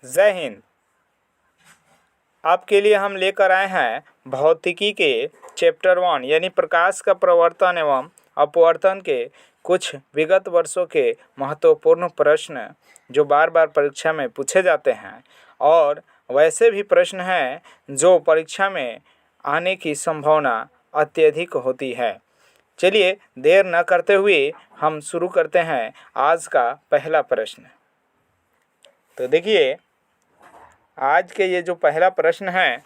जय हिंद। आपके लिए हम लेकर आए हैं भौतिकी के चैप्टर 1 यानी प्रकाश का प्रवर्तन एवं अपवर्तन के कुछ विगत वर्षों के महत्वपूर्ण प्रश्न जो बार बार परीक्षा में पूछे जाते हैं और वैसे भी प्रश्न हैं जो परीक्षा में आने की संभावना अत्यधिक होती है। चलिए देर न करते हुए हम शुरू करते हैं आज का पहला प्रश्न। तो देखिए, आज के ये जो पहला प्रश्न है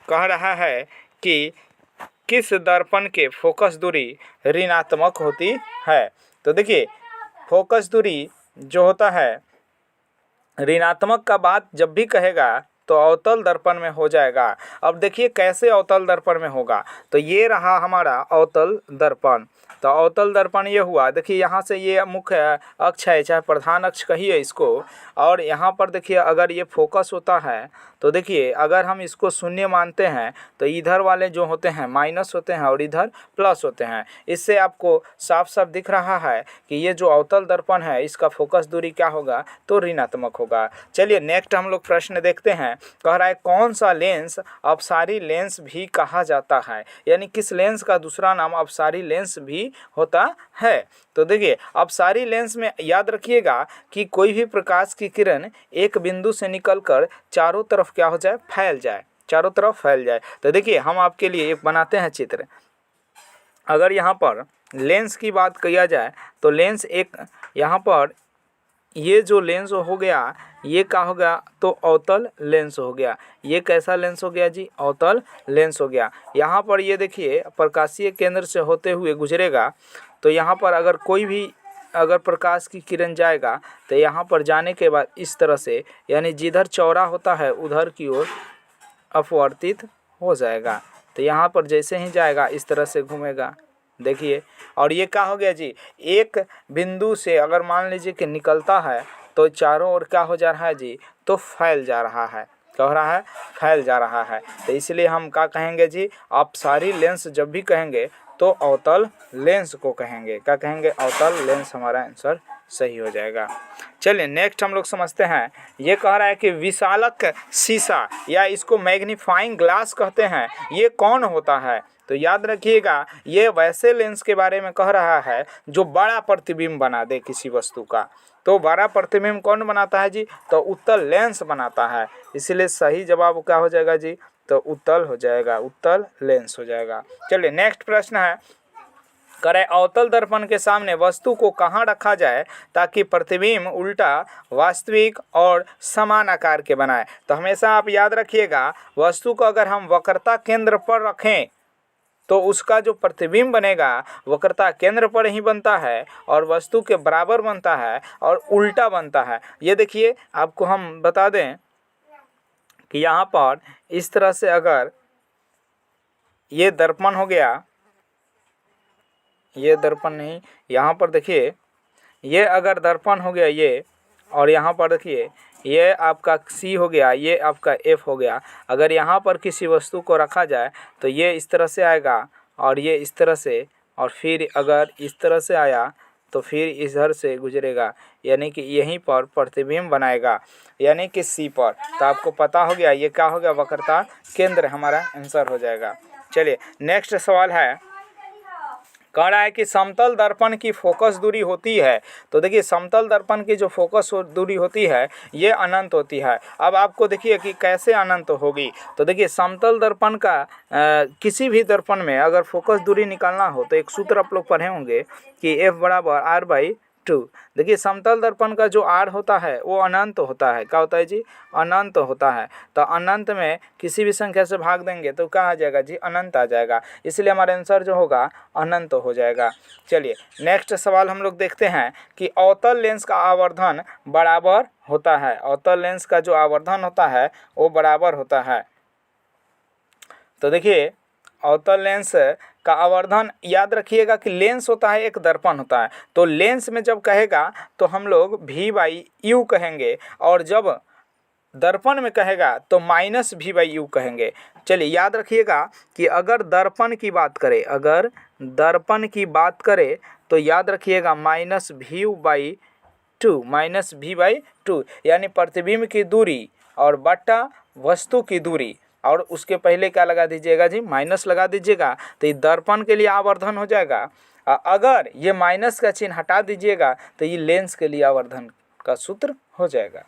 कह रहा है कि किस दर्पण के फोकस दूरी ऋणात्मक होती है। तो देखिए, फोकस दूरी जो होता है ऋणात्मक का बात जब भी कहेगा तो अवतल दर्पण में हो जाएगा। अब देखिए कैसे अवतल दर्पण में होगा। तो ये रहा हमारा अवतल दर्पण। तो अवतल दर्पण ये हुआ, देखिए यहाँ से ये मुख्य अक्ष है, चाहे प्रधान अक्ष कहिए इसको, और यहाँ पर देखिए अगर ये फोकस होता है तो देखिए अगर हम इसको शून्य मानते हैं तो इधर वाले जो होते हैं माइनस होते हैं और इधर प्लस होते हैं। इससे आपको साफ साफ दिख रहा है कि ये जो अवतल दर्पण है इसका फोकस दूरी क्या होगा, तो ऋणात्मक होगा। चलिए नेक्स्ट हम लोग प्रश्न देखते हैं। कह रहा है कौन सा लेंस अपसारी लेंस भी कहा जाता है, यानी किस लेंस का दूसरा नाम अपसारी लेंस भी होता है। तो देखिए अपसारी लेंस में याद रखिएगा कि कोई भी प्रकाश की किरण एक बिंदु से निकलकर चारों तरफ क्या हो जाए, फैल जाए, चारों तरफ फैल जाए। तो देखिए हम आपके लिए एक बनाते हैं चित्र। अगर यहाँ पर लेंस की बात किया जाए तो लेंस एक यहाँ पर ये जो लेंस हो गया ये क्या हो गया, तो अवतल लेंस हो गया। ये कैसा लेंस हो गया जी, अवतल लेंस हो गया। यहाँ पर ये देखिए प्रकाशीय केंद्र से होते हुए गुजरेगा। तो यहाँ पर अगर कोई भी अगर प्रकाश की किरण जाएगा तो यहाँ पर जाने के बाद इस तरह से, यानी जिधर चौड़ा होता है उधर की ओर अपवर्तित हो जाएगा। तो यहाँ पर जैसे ही जाएगा इस तरह से घूमेगा, देखिए। और ये क्या हो गया जी, एक बिंदु से अगर मान लीजिए कि निकलता है तो चारों ओर क्या हो जा रहा है जी, तो फैल जा रहा है, कह रहा है फैल जा रहा है। तो इसलिए हम क्या कहेंगे जी, अपसारी लेंस जब भी कहेंगे तो अवतल लेंस को कहेंगे। क्या कहेंगे, अवतल लेंस हमारा आंसर सही हो जाएगा। चलिए नेक्स्ट हम लोग समझते हैं। ये कह रहा है कि विशालक शीशा या इसको मैग्नीफाइंग ग्लास कहते हैं, ये कौन होता है। तो याद रखिएगा ये वैसे लेंस के बारे में कह रहा है जो बड़ा प्रतिबिंब बना दे किसी वस्तु का। तो बड़ा प्रतिबिंब कौन बनाता है जी, तो उत्तल लेंस बनाता है। इसीलिए सही जवाब क्या हो जाएगा जी, तो उत्तल हो जाएगा, उत्तल लेंस हो जाएगा। चलिए नेक्स्ट प्रश्न है, करें अवतल दर्पण के सामने वस्तु को कहाँ रखा जाए ताकि प्रतिबिंब उल्टा, वास्तविक और समान आकार के बनाए। तो हमेशा आप याद रखिएगा वस्तु को अगर हम वक्रता केंद्र पर रखें तो उसका जो प्रतिबिंब बनेगा वक्रता केंद्र पर ही बनता है और वस्तु के बराबर बनता है और उल्टा बनता है। ये देखिए आपको हम बता दें कि यहाँ पर इस तरह से अगर ये दर्पण हो गया, ये दर्पण नहीं, यहाँ पर देखिए ये अगर दर्पण हो गया ये, और यहाँ पर देखिए ये आपका C हो गया, ये आपका F हो गया। अगर यहाँ पर किसी वस्तु को रखा जाए तो ये इस तरह से आएगा और ये इस तरह से, और फिर अगर इस तरह से आया तो फिर इधर से गुजरेगा, यानी कि यहीं पर प्रतिबिंब बनाएगा, यानी कि C पर। तो आपको पता हो गया ये क्या हो गया, वक्रता केंद्र हमारा आंसर हो जाएगा। चलिए नेक्स्ट सवाल है, कह रहा है कि समतल दर्पण की फोकस दूरी होती है। तो देखिए समतल दर्पण की जो फोकस दूरी होती है ये अनंत होती है। अब आपको देखिए कि कैसे अनंत होगी। तो देखिए समतल दर्पण का किसी भी दर्पण में अगर फोकस दूरी निकालना हो तो एक सूत्र आप लोग पढ़े होंगे कि F बराबर R/2। देखिए समतल दर्पण का जो R होता है वो अनंत होता है। क्या होता है जी, अनंत होता है। तो अनंत में किसी भी संख्या से भाग देंगे तो क्या आ जाएगा जी, अनंत आ जाएगा। इसलिए हमारा आंसर जो होगा अनंत हो जाएगा। चलिए नेक्स्ट सवाल हम लोग देखते हैं कि अवतल लेंस का आवर्धन बराबर होता है। अवतल लेंस का जो आवर्धन होता है वो बराबर होता है। तो देखिए अवतल लेंस का आवर्धन याद रखिएगा कि लेंस होता है एक दर्पण होता है। तो लेंस में जब कहेगा तो हम लोग V/U कहेंगे, और जब दर्पण में कहेगा तो -V/U कहेंगे। चलिए याद रखिएगा कि अगर दर्पण की बात करें, अगर दर्पण की बात करें तो याद रखिएगा -V/2 टू माइनस v/2 यानी प्रतिबिंब की दूरी और बट्टा वस्तु की दूरी, और उसके पहले क्या लगा दीजिएगा जी, माइनस लगा दीजिएगा, तो ये दर्पण के लिए आवर्धन हो जाएगा। अगर ये माइनस का चिन्ह हटा दीजिएगा तो ये लेंस के लिए आवर्धन का सूत्र हो जाएगा।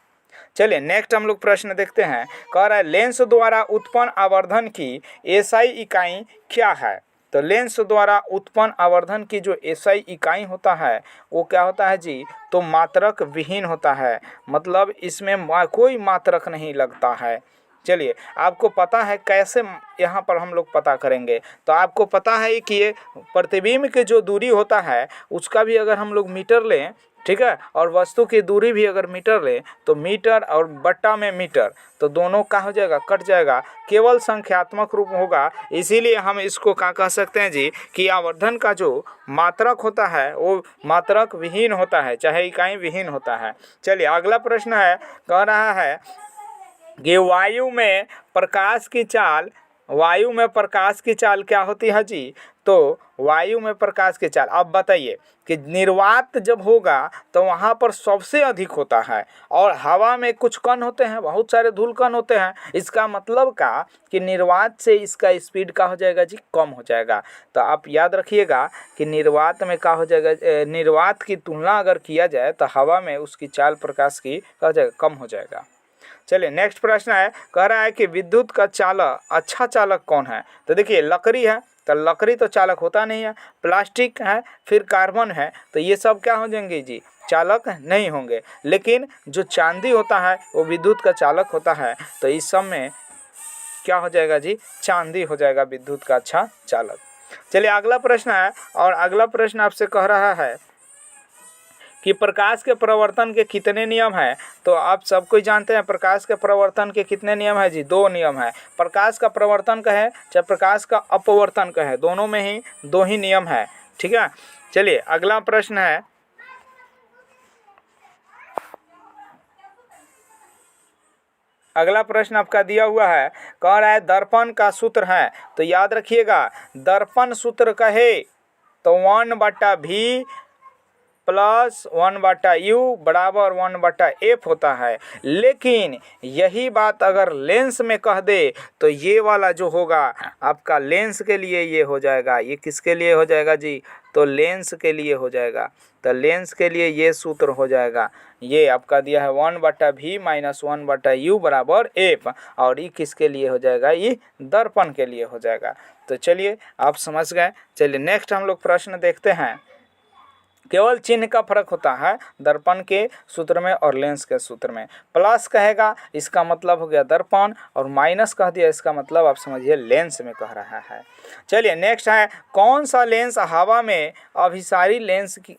चलिए नेक्स्ट हम लोग प्रश्न देखते हैं। कह रहा है लेंस द्वारा उत्पन्न आवर्धन की एसआई इकाई क्या है। तो लेंस द्वारा उत्पन्न आवर्धन की जो एसआई इकाई होता है वो क्या होता है जी, तो मात्रक विहीन होता है, मतलब इसमें कोई मात्रक नहीं लगता है। चलिए आपको पता है कैसे यहाँ पर हम लोग पता करेंगे। तो आपको पता है कि ये प्रतिबिंब की जो दूरी होता है उसका भी अगर हम लोग मीटर लें, ठीक है, और वस्तु की दूरी भी अगर मीटर लें तो मीटर और बट्टा में मीटर, तो दोनों का हो जाएगा, कट जाएगा, केवल संख्यात्मक रूप होगा। इसीलिए हम इसको क्या कह सकते हैं जी कि आवर्धन का जो मात्रक होता है वो मात्रक विहीन होता है, चाहे इकाई विहीन होता है। चलिए अगला प्रश्न है, कह रहा है कि वायु में प्रकाश की चाल क्या होती है जी। तो वायु में प्रकाश की चाल, अब बताइए कि निर्वात जब होगा तो वहाँ पर सबसे अधिक होता है, और हवा में कुछ कण होते हैं, बहुत सारे धूल कण होते हैं। इसका मतलब का कि निर्वात से इसका स्पीड का हो जाएगा जी, कम हो जाएगा। तो आप याद रखिएगा कि निर्वात में क्या हो जाएगा, निर्वात की तुलना अगर किया जाए तो हवा में उसकी चाल प्रकाश की क्या हो जाएगा, कम हो जाएगा। चलिए नेक्स्ट प्रश्न है, कह रहा है कि विद्युत का चालक अच्छा चालक कौन है। तो देखिए लकड़ी है, तो लकड़ी तो चालक होता नहीं है, प्लास्टिक है, फिर कार्बन है, तो ये सब क्या हो जाएंगे जी, चालक नहीं होंगे। लेकिन जो चांदी होता है वो विद्युत का चालक होता है, तो इस सब में क्या हो जाएगा जी, चांदी हो जाएगा विद्युत का अच्छा चालक। चलिए अगला प्रश्न है, और अगला प्रश्न आपसे कह रहा है कि प्रकाश के प्रवर्तन के कितने नियम हैं। तो आप सब कोई जानते हैं प्रकाश के प्रवर्तन के कितने नियम हैं जी, 2 नियम हैं। प्रकाश का प्रवर्तन का है चाहे प्रकाश का अपवर्तन का है, दोनों में ही 2 ही नियम है, ठीक है। चलिए अगला प्रश्न है, अगला प्रश्न आपका दिया हुआ है, कह रहा है दर्पण का सूत्र है। तो याद रखिएगा दर्पण सूत्र कहे तो 1/v प्लस 1/u बराबर 1/f होता है। लेकिन यही बात अगर लेंस में कह दे तो ये वाला जो होगा आपका लेंस के लिए ये हो जाएगा, ये किसके लिए हो जाएगा जी, तो लेंस के लिए हो जाएगा। तो लेंस के लिए ये सूत्र हो जाएगा, ये आपका दिया है 1/v माइनस 1/u बराबर f, और ये किसके लिए हो जाएगा, ये दर्पण के लिए हो जाएगा। तो चलिए आप समझ गए। चलिए नेक्स्ट हम लोग प्रश्न देखते हैं। केवल चिन्ह का फर्क होता है दर्पण के सूत्र में और लेंस के सूत्र में। प्लस कहेगा इसका मतलब हो गया दर्पण, और माइनस कह दिया इसका मतलब आप समझिए लेंस में कह रहा है। चलिए नेक्स्ट है, कौन सा लेंस हवा में अभिसारी लेंस की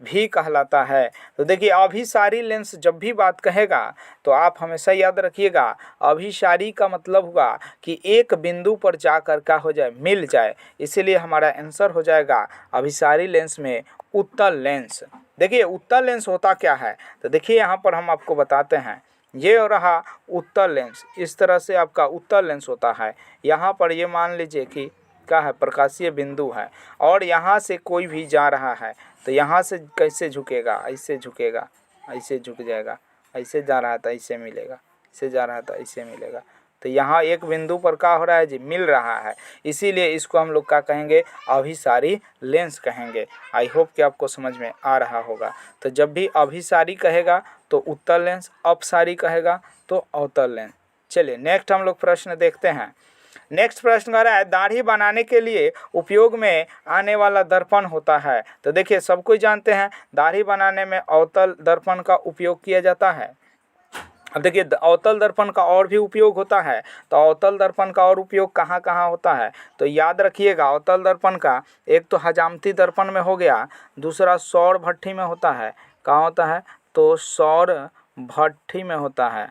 भी कहलाता है। तो देखिए अभिसारी लेंस जब भी बात कहेगा तो आप हमेशा याद रखिएगा अभिसारी का मतलब हुआ कि एक बिंदु पर जाकर क्या हो जाए, मिल जाए। इसीलिए हमारा आंसर हो जाएगा अभिसारी लेंस में उत्तल लेंस। देखिए उत्तल लेंस होता क्या है, तो देखिए यहाँ पर हम आपको बताते हैं। ये हो रहा उत्तल लेंस, इस तरह से आपका उत्तल लेंस होता है। यहाँ पर ये मान लीजिए कि क्या है, प्रकाशीय बिंदु है, और यहाँ से कोई भी जा रहा है तो यहाँ से कैसे झुकेगा, ऐसे झुकेगा, ऐसे झुक जाएगा, ऐसे जा रहा था ऐसे मिलेगा, ऐसे जा रहा था ऐसे मिलेगा। तो यहाँ एक बिंदु पर क्या हो रहा है जी, मिल रहा है। इसीलिए इसको हम लोग क्या कहेंगे, अभिसारी लेंस कहेंगे। आई होप कि आपको समझ में आ रहा होगा। तो जब भी अभिसारी कहेगा तो उत्तल लेंस, अपसारी कहेगा तो अवतल लेंस। चलिए नेक्स्ट हम लोग प्रश्न देखते हैं। नेक्स्ट प्रश्न कह रहा है दाढ़ी बनाने के लिए उपयोग में आने वाला दर्पण होता है। तो देखिए सब कोई जानते हैं दाढ़ी बनाने में अवतल दर्पण का उपयोग किया जाता है। अब देखिए अवतल दर्पण का और भी उपयोग होता है, तो अवतल दर्पण का और उपयोग कहाँ कहाँ होता है, तो याद रखिएगा अवतल दर्पण का एक तो हजामती दर्पण में हो गया, दूसरा सौर भट्ठी में होता है। कहाँ होता है, तो सौर भट्ठी में होता है,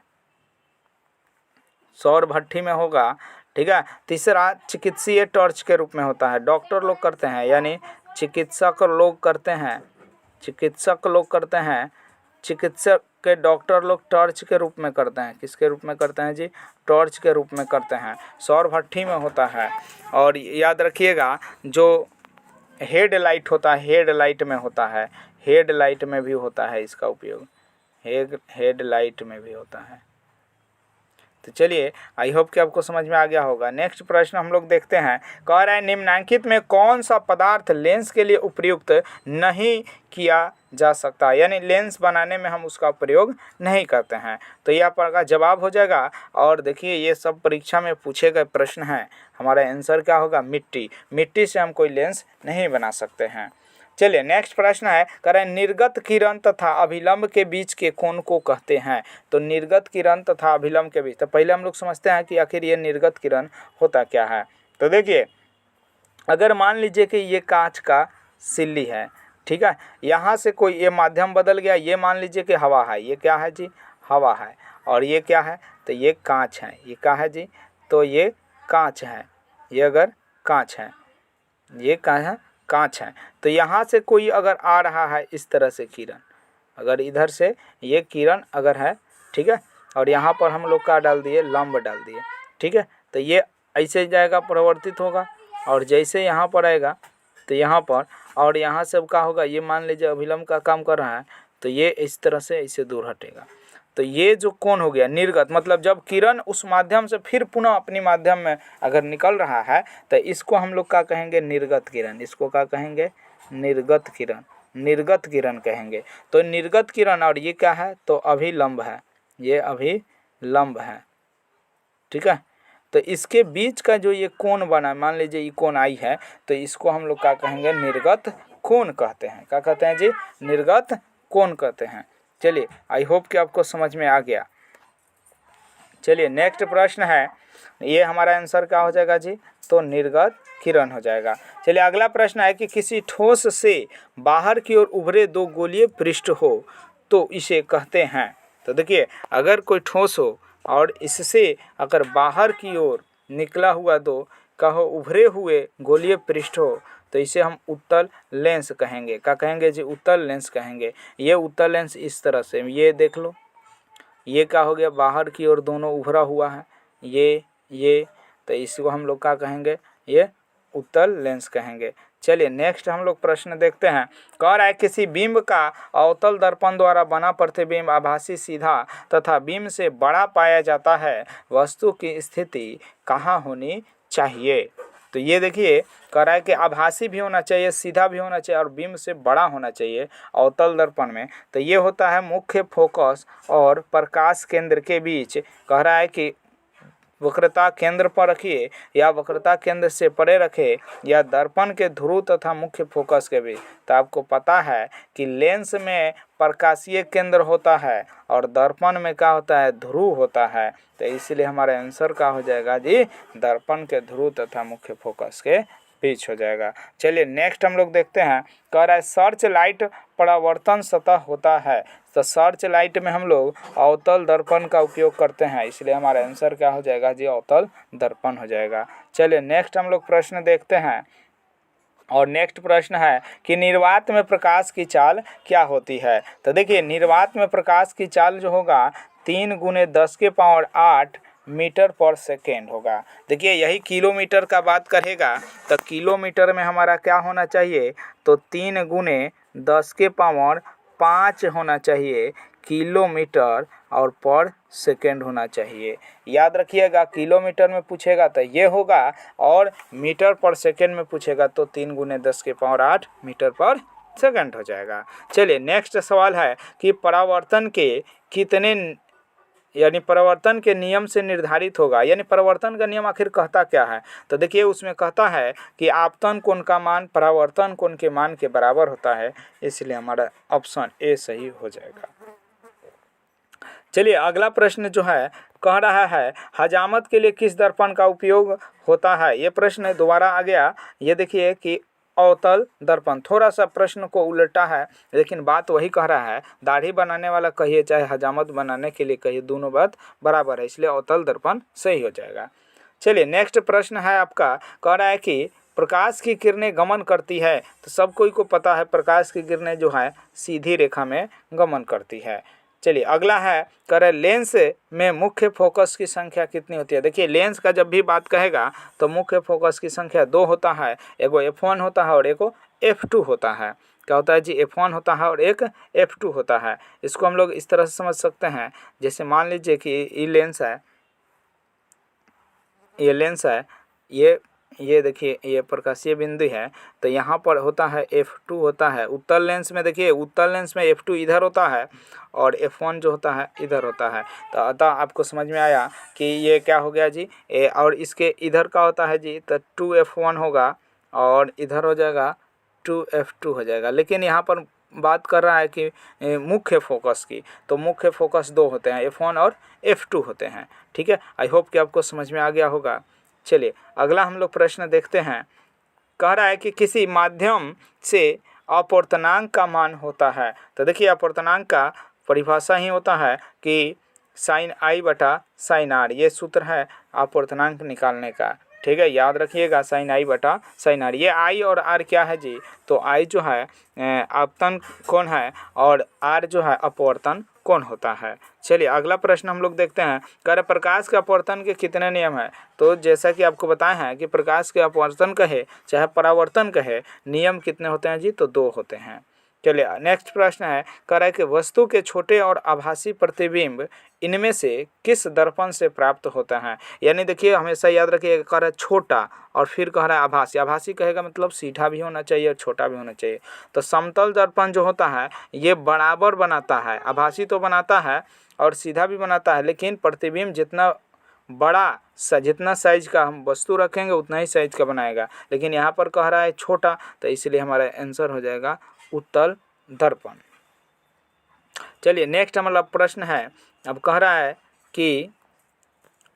सौर भट्ठी में होगा, ठीक है। तीसरा चिकित्सीय टॉर्च के रूप में होता है, डॉक्टर लोग करते हैं, यानी चिकित्सक लोग करते हैं, चिकित्सक लोग करते हैं, चिकित्सक के डॉक्टर लोग टॉर्च के रूप में करते हैं। किसके रूप में करते हैं जी, टॉर्च के रूप में करते हैं, सौर भट्ठी में होता है। और याद रखिएगा जो हेडलाइट होता है, हेडलाइट में होता है, हेडलाइट में भी होता है इसका उपयोग, हेडलाइट में भी होता है। तो चलिए, आई होप कि आपको समझ में आ गया होगा। नेक्स्ट प्रश्न हम लोग देखते हैं। कह रहा है निम्नलिखित में कौन सा पदार्थ लेंस के लिए उपयुक्त नहीं किया जा सकता, यानी लेंस बनाने में हम उसका प्रयोग नहीं करते हैं। तो यह आपका जवाब हो जाएगा। और देखिए, ये सब परीक्षा में पूछे गए प्रश्न हैं। हमारा आंसर क्या होगा? मिट्टी। मिट्टी से हम कोई लेंस नहीं बना सकते हैं। चलिए, नेक्स्ट प्रश्न है, कह रहे हैं निर्गत किरण तथा अभिलंब के बीच के कोण को कहते हैं। तो निर्गत किरण तथा अभिलंब के बीच, तो पहले हम लोग समझते हैं कि आखिर ये निर्गत किरण होता क्या है। तो देखिए, अगर मान लीजिए कि ये कांच का सिल्ली है, ठीक है, यहाँ से कोई ये माध्यम बदल गया, ये मान लीजिए कि हवा है, ये क्या है जी? हवा है। और ये क्या है? तो ये कांच है। ये क्या है जी? तो ये कांच है। ये अगर कांच है, ये क्या है? कांच है। तो यहाँ से कोई अगर आ रहा है इस तरह से किरण, अगर इधर से ये किरण अगर है, ठीक है, और यहाँ पर हम लोग का डाल दिए, लंब डाल दिए, ठीक है, तो ये ऐसे जाएगा, परिवर्तित होगा। और जैसे यहाँ पर आएगा तो यहाँ पर, और यहाँ से क्या होगा? ये मान लीजिए अभिलंब का काम कर रहा है, तो ये इस तरह से ऐसे दूर हटेगा। तो ये जो कोण हो गया निर्गत, मतलब जब किरण उस माध्यम से फिर पुनः अपनी माध्यम में अगर निकल रहा है, तो इसको हम लोग क्या कहेंगे? निर्गत किरण। इसको क्या कहेंगे? निर्गत किरण। निर्गत किरण कहेंगे। तो निर्गत किरण, और ये क्या है? तो अभिलंब है। ये अभिलंब है, ठीक है। तो इसके बीच का जो ये कोण बना, मान लीजिए ये कोण आई है, तो इसको हम लोग क्या कहेंगे? निर्गत कोण कहते हैं। क्या कहते हैं जी? निर्गत कोण कहते हैं। चलिए, आई होप कि आपको समझ में आ गया। चलिए, नेक्स्ट प्रश्न है, ये हमारा आंसर क्या हो जाएगा जी? तो निर्गत किरण हो जाएगा। चलिए, अगला प्रश्न है कि किसी ठोस से बाहर की ओर उभरे दो गोलीय पृष्ठ हो तो इसे कहते हैं। तो देखिए, अगर कोई ठोस हो और इससे अगर बाहर की ओर निकला हुआ दो कहो उभरे हुए गोलीय पृष्ठ हो, तो इसे हम उत्तल लेंस कहेंगे। क्या कहेंगे जी? उत्तल लेंस कहेंगे। ये उत्तल लेंस इस तरह से, ये देख लो, ये क्या हो गया? बाहर की ओर दोनों उभरा हुआ है, ये, तो इसको हम लोग क्या कहेंगे? ये उत्तल लेंस कहेंगे। चलिए, नेक्स्ट हम लोग प्रश्न देखते हैं। कह रहा है किसी बिंब का अवतल दर्पण द्वारा बना प्रतिबिंब आभासी सीधा तथा बिंब से बड़ा पाया जाता है, वस्तु की स्थिति कहाँ होनी चाहिए? तो ये देखिए, कह रहा है कि आभासी भी होना चाहिए, सीधा भी होना चाहिए और बिंब से बड़ा होना चाहिए अवतल दर्पण में। तो ये होता है मुख्य फोकस और प्रकाश केंद्र के बीच। कह रहा है कि वक्रता केंद्र पर रखिए या वक्रता केंद्र से परे रखे या दर्पण के ध्रुव तथा मुख्य फोकस के बीच। तो आपको पता है कि लेंस में प्रकाशीय केंद्र होता है और दर्पण में क्या होता है? ध्रुव होता है। तो इसलिए हमारा आंसर क्या हो जाएगा जी? दर्पण के ध्रुव तथा मुख्य फोकस के बीच हो जाएगा। चलिए, नेक्स्ट हम लोग देखते हैं। कह रहा है सर्च लाइट परावर्तन सतह होता है। तो सर्च लाइट में हम लोग अवतल दर्पण का उपयोग करते हैं, इसलिए हमारा आंसर क्या हो जाएगा जी? अवतल दर्पण हो जाएगा। चलिए, नेक्स्ट हम लोग प्रश्न देखते हैं। और नेक्स्ट प्रश्न है कि निर्वात में प्रकाश की चाल क्या होती है? तो देखिए, निर्वात में प्रकाश की चाल जो होगा 3 × 10⁸ मीटर पर सेकेंड होगा। देखिए, यही किलोमीटर का बात करेगा, तो किलोमीटर में हमारा क्या होना चाहिए? तो 3 × 10⁵ होना चाहिए किलोमीटर और पर सेकेंड होना चाहिए। याद रखिएगा, किलोमीटर में पूछेगा तो ये होगा, और मीटर पर सेकेंड में पूछेगा तो 3 × 10⁸ मीटर पर सेकेंड हो जाएगा। चलिए, नेक्स्ट सवाल है कि परावर्तन के कितने, यानी परावर्तन के नियम से निर्धारित होगा, यानी परावर्तन का नियम आखिर कहता क्या है? तो देखिए, उसमें कहता है कि आपतन कोण का मान परावर्तन कोण के मान के बराबर होता है, इसलिए हमारा ऑप्शन ए सही हो जाएगा। चलिए, अगला प्रश्न जो है, कह रहा है हजामत के लिए किस दर्पण का उपयोग होता है? ये प्रश्न दोबारा आ गया। ये देखिए कि अवतल दर्पण, थोड़ा सा प्रश्न को उल्टा है, लेकिन बात वही कह रहा है। दाढ़ी बनाने वाला कहिए चाहे हजामत बनाने के लिए कहिए, दोनों बात बराबर है, इसलिए अवतल दर्पण सही हो जाएगा। चलिए, नेक्स्ट प्रश्न है आपका। कह रहा है कि प्रकाश की किरणें गमन करती है। तो सब कोई को पता है प्रकाश की किरणें जो है सीधी रेखा में गमन करती है। चलिए अगला है, कह रहे लेंस में मुख्य फोकस की संख्या कितनी होती है। देखिए लेंस का जब भी बात कहेगा तो मुख्य फोकस की संख्या 2 होता है, एगो f1 होता है और एगो f2 होता है। क्या होता है जी, f1 होता है और एक f2 होता है। इसको हम लोग इस तरह से समझ सकते हैं, जैसे मान लीजिए कि ये लेंस है, ये देखिए ये प्रकाशीय बिंदु है, तो यहाँ पर होता है f2 होता है। उत्तल लेंस में देखिए, उत्तल लेंस में f2 इधर होता है और f1 जो होता है इधर होता है। तो अतः आपको समझ में आया कि ये क्या हो गया जी, और इसके इधर का होता है जी, तो 2f1 होगा और इधर हो जाएगा 2f2 हो जाएगा। लेकिन यहाँ पर बात कर रहा है कि मुख्य फोकस की, तो मुख्य फोकस 2 होते हैं, f1 और f2 होते हैं। ठीक है, आई होप कि आपको समझ में आ गया होगा। चलिए अगला हम लोग प्रश्न देखते हैं। कह रहा है कि किसी माध्यम से अपवर्तनांक का मान होता है। तो देखिए अपवर्तनांक का परिभाषा ही होता है कि साइन आई बटा साइन आर, ये सूत्र है अपवर्तनांक निकालने का। ठीक है, याद रखिएगा, साइन आई बटा साइन आर। ये आई और आर क्या है जी, तो आई जो है आपतन कोण है और आर जो है अपवर्तन कोण होता है। चलिए अगला प्रश्न हम लोग देखते हैं। कह रहे प्रकाश के अपवर्तन के कितने नियम हैं। तो जैसा कि आपको बताए हैं कि प्रकाश के अपवर्तन कहे चाहे परावर्तन कहे, नियम कितने होते हैं जी, तो 2 होते हैं। चलिए नेक्स्ट प्रश्न है, कह रहा है कि वस्तु के छोटे और आभासी प्रतिबिंब इनमें से किस दर्पण से प्राप्त होता है। यानी देखिए हमेशा याद रखिए, कह रहा है छोटा और फिर कह रहा है आभासी। आभासी कहेगा मतलब सीधा भी होना चाहिए और छोटा भी होना चाहिए। तो समतल दर्पण जो होता है ये बराबर बनाता है, आभासी तो बनाता है और सीधा भी बनाता है, लेकिन प्रतिबिंब जितना बड़ा जितना साइज का हम वस्तु रखेंगे उतना ही साइज का बनाएगा। लेकिन यहाँ पर कह रहा है छोटा, तो इसलिए हमारा आंसर हो जाएगा उत्तल दर्पण। चलिए नेक्स्ट हमारा प्रश्न है, अब कह रहा है कि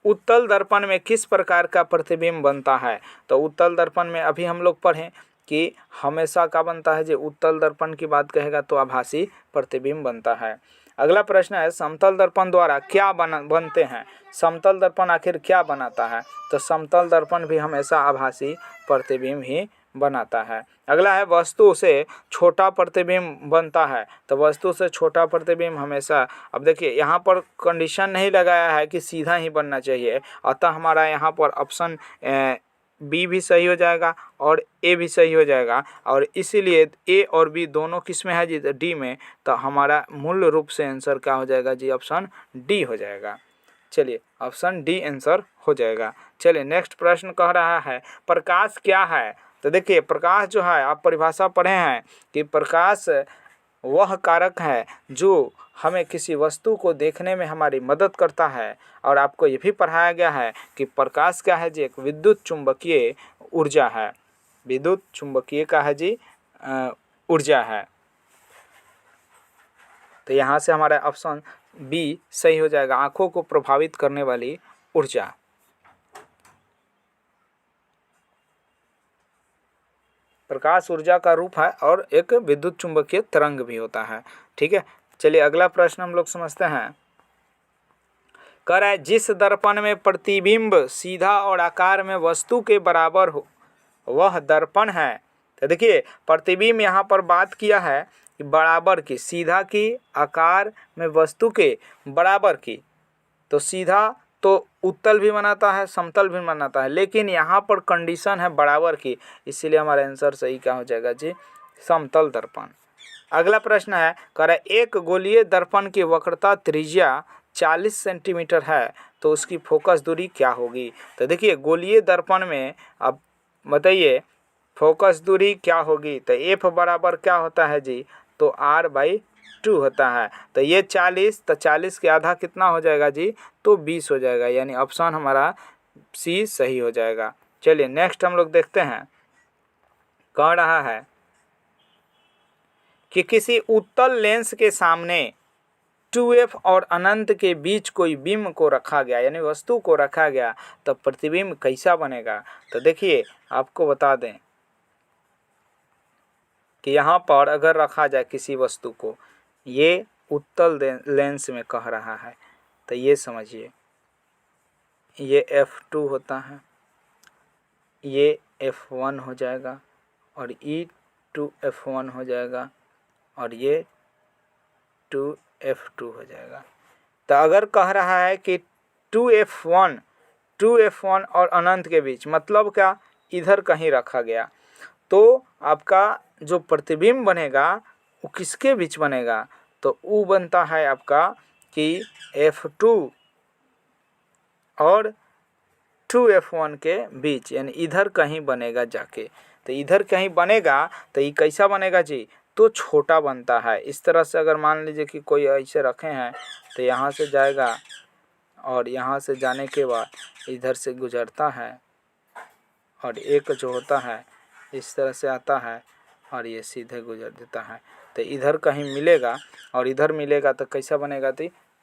उत्तल दर्पण में किस प्रकार का प्रतिबिंब बनता है। तो उत्तल दर्पण में अभी हम लोग पढ़ें कि हमेशा का बनता है, जो उत्तल दर्पण की बात कहेगा तो आभासी प्रतिबिंब बनता है। अगला प्रश्न है, समतल दर्पण द्वारा क्या बनते हैं। समतल दर्पण आखिर क्या बनाता है। तो समतल दर्पण भी हमेशा आभासी प्रतिबिंब ही बनाता है। अगला है, वस्तु से छोटा प्रतिबिंब बनता है। तो वस्तु से छोटा प्रतिबिंब हमेशा, अब देखिए यहाँ पर कंडीशन नहीं लगाया है कि सीधा ही बनना चाहिए, अतः हमारा यहाँ पर ऑप्शन बी भी सही हो जाएगा और ए भी सही हो जाएगा, और इसीलिए ए और बी दोनों किस में है जी, डी में। तो हमारा मूल रूप से आंसर क्या हो जाएगा जी, ऑप्शन डी हो जाएगा। चलिए ऑप्शन डी आंसर हो जाएगा। चलिए नेक्स्ट प्रश्न कह रहा है, प्रकाश क्या है। तो देखिए प्रकाश जो है, आप परिभाषा पढ़े हैं कि प्रकाश वह कारक है जो हमें किसी वस्तु को देखने में हमारी मदद करता है। और आपको ये भी पढ़ाया गया है कि प्रकाश क्या है जी, एक विद्युत चुंबकीय ऊर्जा है। विद्युत चुंबकीय का है जी ऊर्जा है। तो यहाँ से हमारा ऑप्शन बी सही हो जाएगा, आंखों को प्रभावित करने वाली ऊर्जा। प्रकाश ऊर्जा का रूप है और एक विद्युत चुंबकीय तरंग भी होता है। ठीक है, चलिए अगला प्रश्न हम लोग समझते हैं। कह रहा है, जिस दर्पण में प्रतिबिंब सीधा और आकार में वस्तु के बराबर हो वह दर्पण है। तो देखिए प्रतिबिंब यहाँ पर बात किया है कि बराबर की, सीधा की, आकार में वस्तु के बराबर की। तो सीधा तो उत्तल भी बनाता है, समतल भी बनाता है, लेकिन यहाँ पर कंडीशन है बराबर की, इसीलिए हमारा आंसर सही क्या हो जाएगा जी, समतल दर्पण। अगला प्रश्न है, कह रहा है एक गोलीय दर्पण की वक्रता त्रिज्या 40 सेंटीमीटर है, तो उसकी फोकस दूरी क्या होगी। तो देखिए गोलीय दर्पण में अब बताइए फोकस दूरी क्या होगी। तो एफ बराबर क्या होता है जी, तो r/2 होता है। तो ये 40, तो 40 के आधा कितना हो जाएगा जी, तो 20 हो जाएगा, यानी ऑप्शन हमारा सी सही हो जाएगा। चलिए नेक्स्ट हम लोग देखते हैं। कह रहा है कि किसी उत्तल लेंस के सामने 2f और अनंत के बीच कोई बिंब को रखा गया, यानी वस्तु को रखा गया, तो प्रतिबिंब कैसा बनेगा। तो देखिए आपको बता दें कि यहाँ पर अगर रखा जाए किसी वस्तु को, ये उत्तल लेंस में कह रहा है, तो ये समझिए ये f2 होता है, ये f1 हो जाएगा और E2f1 हो जाएगा और ये 2 F2 हो जाएगा। तो अगर कह रहा है कि 2F1 और अनंत के बीच, मतलब क्या, इधर कहीं रखा गया, तो आपका जो प्रतिबिंब बनेगा वो किसके बीच बनेगा, तो वो बनता है आपका कि F2 और 2F1 के बीच, यानी इधर कहीं बनेगा जाके। तो इधर कहीं बनेगा तो ये कैसा बनेगा जी, तो छोटा बनता है। इस तरह से अगर मान लीजिए कि कोई ऐसे रखे हैं तो यहाँ से जाएगा और यहाँ से जाने के बाद इधर से गुजरता है और एक जो होता है इस तरह से आता है और ये सीधे गुजर देता है। तो इधर कहीं मिलेगा और इधर मिलेगा तो कैसा बनेगा,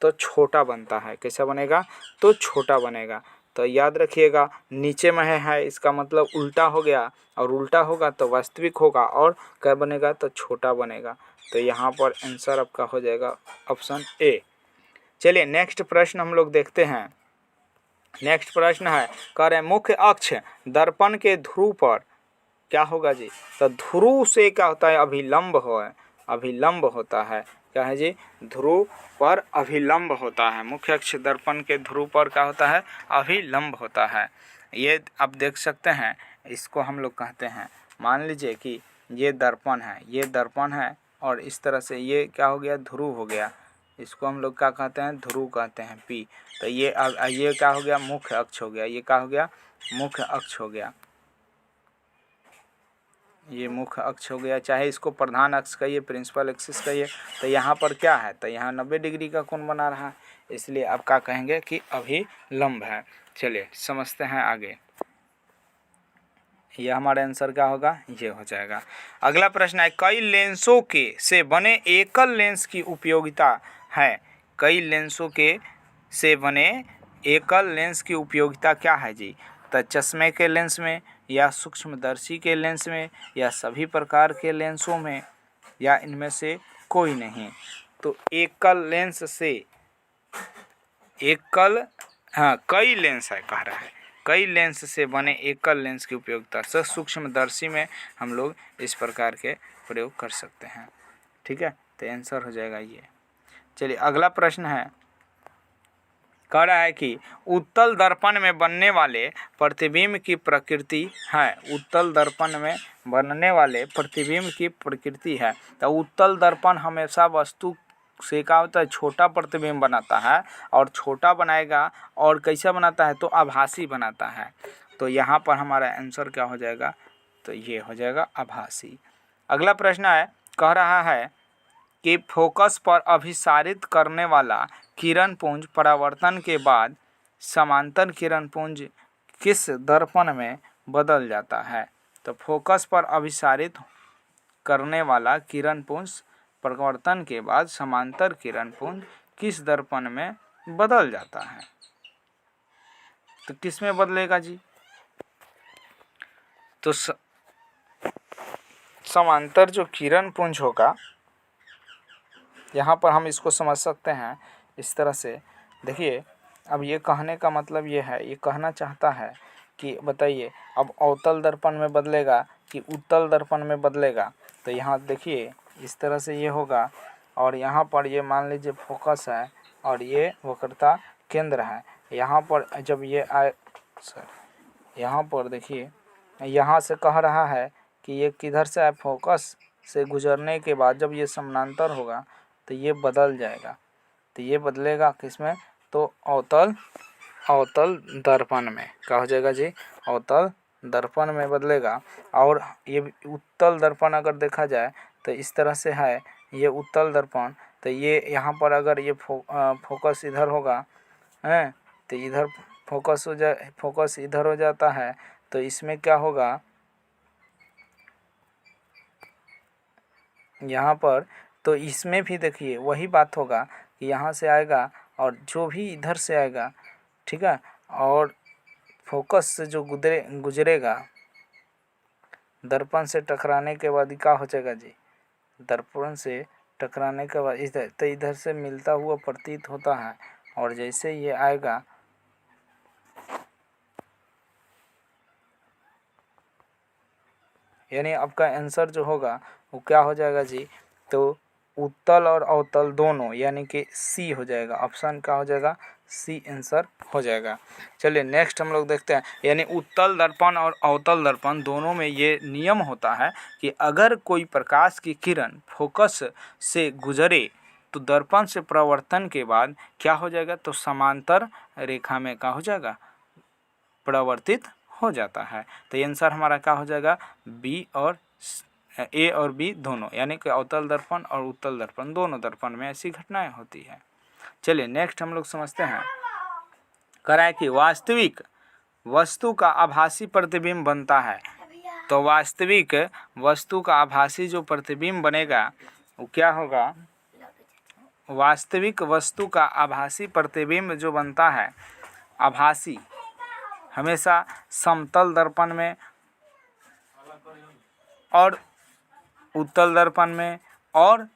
तो छोटा बनता है। कैसा बनेगा, तो छोटा बनेगा। तो याद रखिएगा, नीचे में है इसका मतलब उल्टा हो गया, और उल्टा होगा तो वास्तविक होगा और क्या बनेगा, तो छोटा बनेगा। तो यहाँ पर आंसर आपका हो जाएगा ऑप्शन ए। चलिए नेक्स्ट प्रश्न हम लोग देखते हैं। नेक्स्ट प्रश्न है, कह रहे मुख्य अक्ष दर्पण के ध्रुव पर क्या होगा जी, तो ध्रुव से क्या होता है, अभिलंब अभिलंब होता है। क्या है जी, ध्रुव पर अभिलंब होता है। मुख्य अक्ष दर्पण के ध्रुव पर क्या होता है, अभिलंब होता है। ये आप देख सकते हैं, इसको हम लोग कहते हैं, मान लीजिए कि ये दर्पण है और इस तरह से ये क्या हो गया, ध्रुव हो गया। इसको हम लोग क्या कहते हैं, ध्रुव कहते हैं, पी। तो ये क्या हो गया, मुख्य अक्ष हो गया। ये क्या हो गया, मुख्य अक्ष हो गया। ये मुख्य अक्ष हो गया, चाहे इसको प्रधान अक्ष कहिए, प्रिंसिपल एक्सिस कहिए। तो यहाँ पर क्या है, तो यहाँ 90 डिग्री का कोण बना रहा है, इसलिए आप क्या कहेंगे कि अभिलंब है। चलिए समझते हैं आगे। यह हमारा आंसर क्या होगा, ये हो जाएगा। अगला प्रश्न है, कई लेंसों के से बने एकल लेंस की उपयोगिता है। कई लेंसों के से बने एकल लेंस की उपयोगिता क्या है जी, तो चश्मे के लेंस में, या सूक्ष्मदर्शी के लेंस में, या सभी प्रकार के लेंसों में, या इनमें से कोई नहीं। तो एकल लेंस से कई लेंस है कह रहा है, कई लेंस से बने एकल लेंस की उपयोगिता से सूक्ष्मदर्शी में हम लोग इस प्रकार के प्रयोग कर सकते हैं। ठीक है, तो आंसर हो जाएगा ये। चलिए अगला प्रश्न है, कह रहा है कि उत्तल दर्पण में बनने वाले प्रतिबिंब की प्रकृति है। उत्तल दर्पण में बनने वाले प्रतिबिंब की प्रकृति है। तो उत्तल दर्पण हमेशा वस्तु से क्या होता है, छोटा प्रतिबिंब बनाता है, और छोटा बनाएगा और कैसा बनाता है, तो आभासी बनाता है। तो यहाँ पर हमारा आंसर क्या हो जाएगा, तो ये हो जाएगा आभासी। अगला प्रश्न है, कह रहा है कि फोकस पर अभिसारित करने वाला किरण पुंज परावर्तन के बाद समांतर किरण पुंज किस दर्पण में बदल जाता है। तो फोकस पर अभिसारित करने वाला किरण पुंज परावर्तन के बाद समांतर किरण पुंज किस दर्पण में बदल जाता है, तो किस में बदलेगा जी, तो समांतर जो किरण पुंज होगा, यहाँ पर हम इसको समझ सकते हैं इस तरह से। देखिए, अब ये कहने का मतलब ये है, ये कहना चाहता है कि बताइए अब अवतल दर्पण में बदलेगा कि उत्तल दर्पण में बदलेगा। तो यहाँ देखिए इस तरह से ये होगा, और यहाँ पर ये मान लीजिए फोकस है और ये वक्रता केंद्र है। यहाँ पर जब ये आए, यहाँ पर देखिए, यहाँ से कह रहा है कि ये किधर से आए, फोकस से गुजरने के बाद जब ये समानांतर होगा तो ये बदल जाएगा। तो ये बदलेगा किसमें, तो अवतल दर्पण में। क्या हो जाएगा जी, अवतल दर्पण में बदलेगा। और ये उत्तल दर्पण अगर देखा जाए तो इस तरह से है, ये उत्तल दर्पण। तो ये यहाँ पर अगर ये फोकस इधर होगा, हैं, तो इधर फोकस इधर हो जाता है, तो इसमें क्या होगा, यहाँ पर तो इसमें भी देखिए वही बात होगा कि यहाँ से आएगा और जो भी इधर से आएगा, ठीक है, और फोकस से जो गुजरेगा दर्पण से टकराने के बाद क्या हो जाएगा जी, दर्पण से टकराने के बाद इधर, तो इधर से मिलता हुआ प्रतीत होता है, और जैसे ये आएगा यानी आपका आंसर जो होगा वो क्या हो जाएगा जी, तो उत्तल और अवतल दोनों, यानी कि सी हो जाएगा। ऑप्शन क्या हो जाएगा? सी आंसर हो जाएगा। चलिए नेक्स्ट हम लोग देखते हैं, यानी उत्तल दर्पण और अवतल दर्पण दोनों में ये नियम होता है कि अगर कोई प्रकाश की किरण फोकस से गुजरे तो दर्पण से प्रवर्तन के बाद क्या हो जाएगा? तो समांतर रेखा में क्या हो जाएगा? प्रवर्तित हो जाता है। तो ये आंसर हमारा क्या हो जाएगा? बी और ए और बी दोनों, यानी कि अवतल दर्पण और उत्तल दर्पण दोनों दर्पण में ऐसी घटनाएं होती है। चलिए नेक्स्ट हम लोग समझते हैं, कह रहा है कि वास्तविक वस्तु का आभासी प्रतिबिंब बनता है। तो वास्तविक वस्तु का आभासी जो प्रतिबिंब बनेगा वो क्या होगा? वास्तविक वस्तु का आभासी प्रतिबिंब जो बनता है, आभासी हमेशा समतल दर्पण में और उत्तल दर्पण में और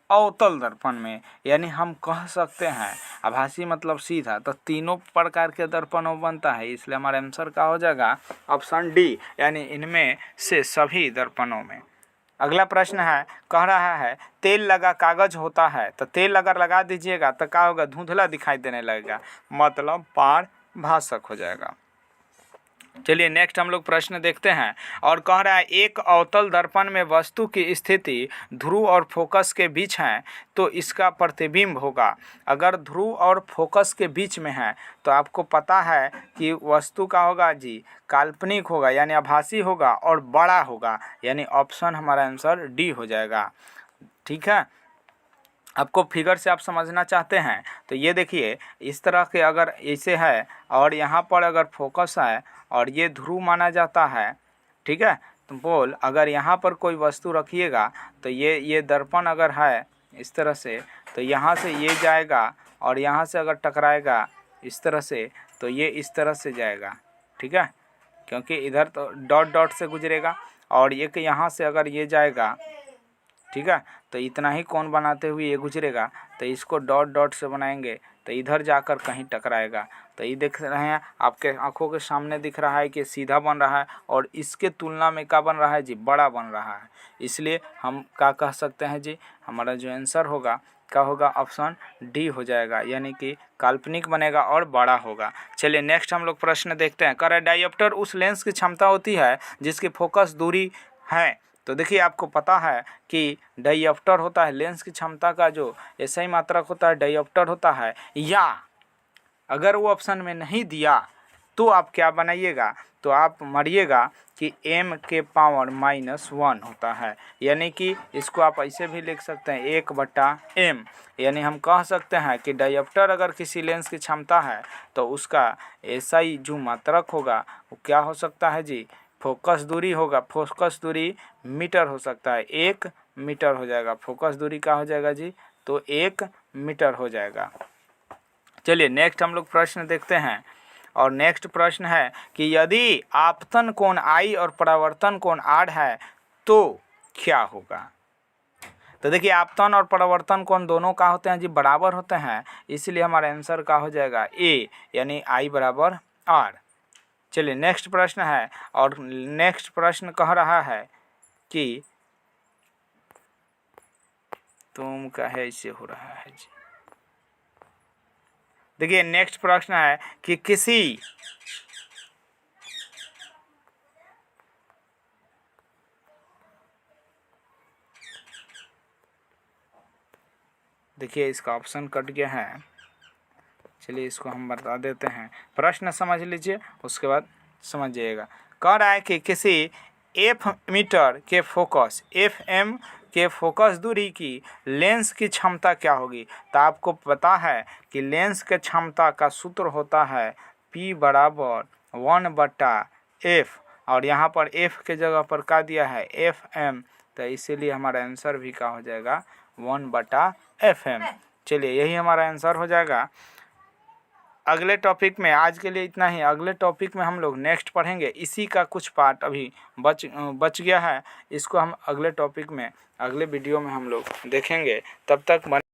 अवतल दर्पण में, यानी हम कह सकते हैं आभासी मतलब सीधा, तो तीनों प्रकार के दर्पणों में बनता है। इसलिए हमारा आंसर क्या हो जाएगा? ऑप्शन डी, यानी इनमें से सभी दर्पणों में। अगला प्रश्न है, कह रहा है तेल लगा कागज होता है, तो तेल अगर लगा दीजिएगा तो क्या होगा? धुंधला दिखाई देने लगेगा, मतलब पारभाषक हो जाएगा। चलिए नेक्स्ट हम लोग प्रश्न देखते हैं, और कह रहा है एक अवतल दर्पण में वस्तु की स्थिति ध्रुव और फोकस के बीच है तो इसका प्रतिबिंब होगा। अगर ध्रुव और फोकस के बीच में है तो आपको पता है कि वस्तु का होगा जी? काल्पनिक होगा, यानी आभासी होगा और बड़ा होगा, यानी ऑप्शन हमारा आंसर डी हो जाएगा। ठीक है, आपको फिगर से आप समझना चाहते हैं तो ये देखिए, इस तरह के अगर ऐसे है और यहाँ पर अगर फोकस है और ये ध्रुव माना जाता है, ठीक है, तो बोल अगर यहाँ पर कोई वस्तु रखिएगा तो ये दर्पण अगर है इस तरह से, तो यहाँ से ये जाएगा और यहाँ से अगर टकराएगा इस तरह से तो ये इस तरह से जाएगा। ठीक है, क्योंकि इधर तो डॉट डॉट से गुजरेगा और एक यहाँ से अगर ये जाएगा, ठीक है, तो इतना ही कोण बनाते हुए ये गुजरेगा, तो इसको डॉट डॉट से बनाएंगे तो इधर जाकर कहीं टकराएगा। तो ये देख रहे हैं आपके आंखों के सामने दिख रहा है कि सीधा बन रहा है और इसके तुलना में क्या बन रहा है जी? बड़ा बन रहा है। इसलिए हम क्या कह सकते हैं जी? हमारा जो आंसर होगा क्या होगा? ऑप्शन डी हो जाएगा, यानी कि काल्पनिक बनेगा और बड़ा होगा। चलिए नेक्स्ट हम लोग प्रश्न देखते हैं, कह रहा है डायोप्टर उस लेंस की क्षमता होती है जिसकी फोकस दूरी है। तो देखिए आपको पता है कि डायोप्टर होता है लेंस की क्षमता का जो ऐसा ही मात्रक होता है, डायोप्टर होता है। या अगर वो ऑप्शन में नहीं दिया तो आप क्या बनाइएगा? तो आप मरिएगा कि m के पावर -1 होता है, यानी कि इसको आप ऐसे भी लिख सकते हैं 1/m, यानी हम कह सकते हैं कि डायोप्टर अगर किसी लेंस की क्षमता है तो उसका ऐसा ही जो मात्रक होगा वो क्या हो सकता है जी? फोकस दूरी होगा। फोकस दूरी मीटर हो सकता है, 1 मीटर हो जाएगा। फोकस दूरी क्या हो जाएगा जी? तो 1 मीटर हो जाएगा। चलिए नेक्स्ट हम लोग प्रश्न देखते हैं, और नेक्स्ट प्रश्न है कि यदि आपतन कोण I और परावर्तन कोण R है तो क्या होगा? तो देखिए आपतन और परावर्तन कोण दोनों का होते हैं जी? बराबर होते हैं, इसलिए हमारा आंसर का हो जाएगा ए, यानी I बराबर R। चलिए नेक्स्ट प्रश्न है, और नेक्स्ट प्रश्न कह रहा है कि तुम कहे ऐसे हो रहा है जी। देखिए नेक्स्ट प्रश्न है कि किसी देखिए इसका ऑप्शन कट गया है, चलिए इसको हम बता देते हैं। प्रश्न समझ लीजिए उसके बाद समझिएगा। कह रहा है कि किसी f मीटर के फोकस fm के फोकस दूरी की लेंस की क्षमता क्या होगी? तो आपको पता है कि लेंस के क्षमता का सूत्र होता है P बराबर 1/f, और यहाँ पर f के जगह पर क्या दिया है? fm, तो इसीलिए हमारा आंसर भी क्या हो जाएगा? 1/fm। चलिए यही हमारा आंसर हो जाएगा। अगले टॉपिक में आज के लिए इतना ही। अगले टॉपिक में हम लोग नेक्स्ट पढ़ेंगे, इसी का कुछ पार्ट अभी बच गया है, इसको हम अगले टॉपिक में अगले वीडियो में हम लोग देखेंगे। तब तक